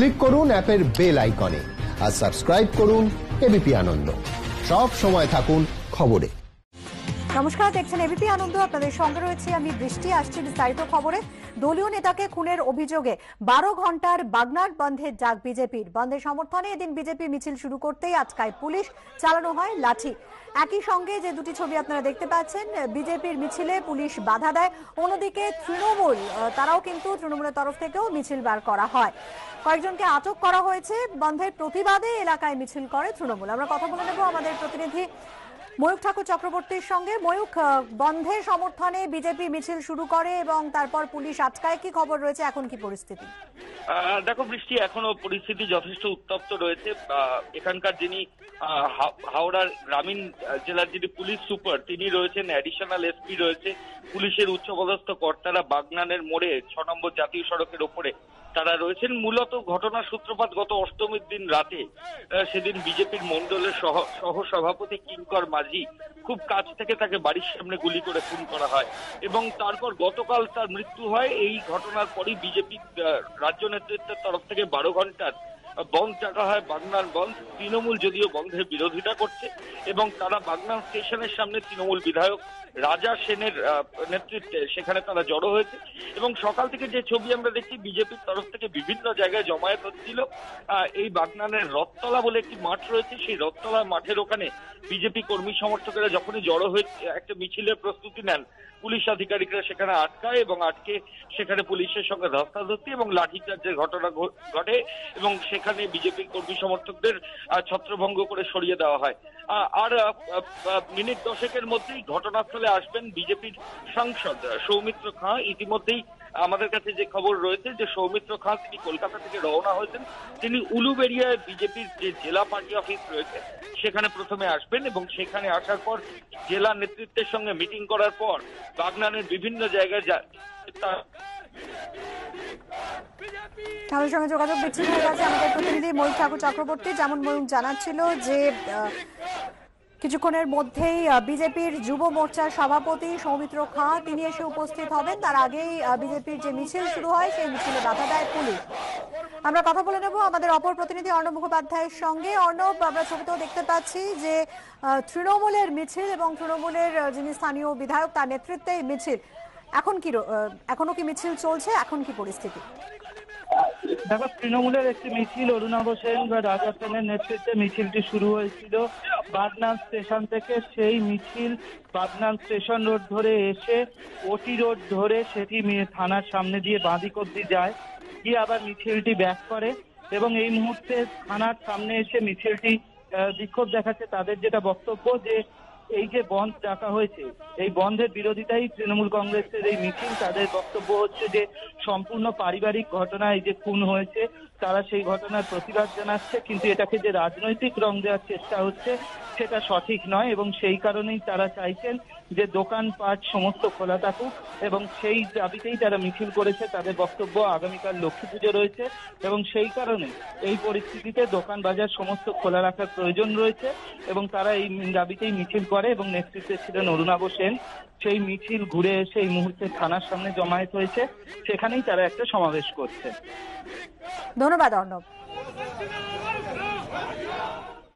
Click করুন অ্যাপের bell আইকনে আর সাবস্ক্রাইব করুন এবিপি আনন্দ। সব সময় থাকুন খবরে। নমস্কার, দেখছেন এবিপি আনন্দ। আপনাদের সঙ্গে রয়েছে আমি বৃষ্টি। আসছি বিস্তারিত খবরে। দলীয় নেতাকে খুনের অভিযোগে 12 ঘন্টার বাগনান বন্ধের ডাক বিজেপির। বন্ধের সমর্থনে এদিন বিজেপি মিছিল শুরু করতেই আচকায় পুলিশ, চালানো হয় লাঠি। একই সঙ্গে যে দুটি ছবি আপনারা দেখতে পাচ্ছেন, বিজেপির মিছিলে পুলিশ বাধা দেয়, অন্যদিকে তৃণমূল তারাও কিন্তু তৃণমূলের তরফ থেকেও মিছিল বার করা হয়। কয়েকজনকে আটক করা হয়েছে। বন্ধের প্রতিবাদে এলাকায় মিছিল করে তৃণমূল। আমরা কথা বলে নেব আমাদের প্রতিনিধি ময়ূখ ঠাকুর চক্রবর্তীর সঙ্গে। ময়ূখ, বন্ধের সমর্থনে বিজেপি মিছিল শুরু করে এবং তারপর পুলিশ আটকায়, কি খবর রয়েছে, এখন কি পরিস্থিতি? দেখো বৃষ্টি, এখনো পরিস্থিতি যথেষ্ট উত্তপ্ত রয়েছে। এখানকার যিনি হাওড়ার গ্রামীণ জেলার যিনি পুলিশ সুপার, তিনি রয়েছেন, অ্যাডিশনাল এসপি রয়েছে, পুলিশের উচ্চপদস্থ কর্তারা বাগনানের মোড়ে 6 নম্বর জাতীয় সড়কের ওপরে তারা রয়েছেন। মূলত ঘটনার সূত্রপাত গত অষ্টমীর দিন রাতে। সেদিন বিজেপির মন্ডলের সহ সভাপতি কিঙ্কর মাঝি খুব কাছ থেকে তাকে বাড়ির সামনে গুলি করে খুন করা হয় এবং তারপর গতকাল তার মৃত্যু হয়। এই ঘটনার পরই বিজেপি রাজ্য নেতৃত্বের তরফ থেকে 12 ঘন্টার বন্ধ ডাকা হয়, বাগনান বন্ধ। তৃণমূল যদিও বন্ধের বিরোধিতা করছে এবং তারা বাগনান স্টেশনের সামনে তৃণমূল বিধায়ক রাজা সেনের নেতৃত্বে সেখানে তারা জড়ো হয়েছে এবং সকাল থেকে যে ছবি আমরা দেখছি, বিজেপির তরফ থেকে বিভিন্ন জায়গায় জমায়েত হচ্ছিল। এই বাগনানের রথতলা বলে একটি মাঠ রয়েছে, সেই রথতলা মাঠের ওখানে বিজেপি কর্মী সমর্থকেরা যখনই জড়ো হয়ে একটা মিছিলের প্রস্তুতি নেন, পুলিশ আধিকারিকরা সেখানে আটকায় এবং আটকে সেখানে পুলিশের সঙ্গে ধস্তাধস্তি এবং লাঠিচার্জের ঘটনা ঘটে এবং সেখানে বিজেপির কর্মী সমর্থকদের ছত্রভঙ্গ করে সরিয়ে দেওয়া হয়। আর মিনিট 10-এর মধ্যেই ঘটনাস্থলে আসবেন বিজেপির সাংসদ সৌমিত্র খাঁ। ইতিমধ্যেই আমাদের কাছে যে খবর রয়েছে যে সৌমিত্র খাঁ তিনি কলকাতা থেকে রওনা হয়েছেন। তিনি উলুবেড়িয়ায় বিজেপির যে জেলা পার্টি অফিস রয়েছে সেখানে প্রথমে আসবেন এবং সেখানে আসার পর জেলা নেতৃত্বের সঙ্গে মিটিং করার পর বাগনানের বিভিন্ন জায়গায় আমাদের সঙ্গে যোগাযোগ বিচ্ছিন্ন হয়ে গেছে আমাদের প্রতিনিধি ময়ূখ ঠাকুর চক্রবর্তী। যেমন ময়ূখ জানাচ্ছিল যে কিছুক্ষণের মধ্যেই বিজেপির যুব মোর্চার সভাপতি সৌমিত্র খাঁ তিনি এসে উপস্থিত হবেন। তার আগেই বিজেপির যে মিছিল শুরু হয় সেই মিছিলে বাধা দেয় পুলিশ। আমরা কথা বলে নেব আমাদের অপর প্রতিনিধি অর্ণব মুখোপাধ্যায়ের সঙ্গে। অর্ণব, আমরা ছবিতেও দেখতে পাচ্ছি যে তৃণমূলের মিছিল এবং তৃণমূলের যিনি স্থানীয় বিধায়ক তার নেতৃত্বে মিছিল। এখনো কি মিছিল চলছে? এখন কি পরিস্থিতি? দেখো, তৃণমূলের একটি মিছিল অরুণাভ সেন বা রাজা সেনের নেতৃত্বে মিছিলটি শুরু হয়েছিল বাগনান স্টেশন থেকে। সেই মিছিল বাগনান স্টেশন রোড ধরে এসে ওটি রোড ধরে সেটি থানার সামনে দিয়ে বাঁদিক অব্দি যায়, গিয়ে আবার মিছিলটি ব্যাক করে এবং এই মুহূর্তে থানার সামনে এসে মিছিলটি বিক্ষোভ দেখাচ্ছে। তাদের যেটা বক্তব্য যে এই যে বন্ধ ডাকা হয়েছে, এই বন্ধের বিরোধিতাই তৃণমূল কংগ্রেসের এই মিছিল। তাদের বক্তব্য হচ্ছে যে সম্পূর্ণ পারিবারিক ঘটনা, এই যে খুন হয়েছে, তারা সেই ঘটনার প্রতিবাদ জানাচ্ছে, কিন্তু এটাকে যে রাজনৈতিক রং দেওয়ার চেষ্টা হচ্ছে সেটা সঠিক নয় এবং সেই কারণেই তারা চাইছেন যে দোকানপাট সমস্ত খোলা থাকুক এবং সেই দাবিতেই তারা মিছিল করেছে। তাদের বক্তব্য আগামীকাল লক্ষ্মী পুজো রয়েছে এবং সেই কারণে এই পরিস্থিতিতে দোকান বাজার সমস্ত খোলা রাখার প্রয়োজন রয়েছে এবং তারা এই দাবিতেই মিছিল করে এবং নেতৃত্বে ছিলেন অরুণাভ সেন। সেই মিছিল ঘুরে এসে এই মুহূর্তে থানার সামনে জমায়েত হয়েছে, সেখানেই তারা একটা সমাবেশ করছে। ধন্যবাদ অর্ণব।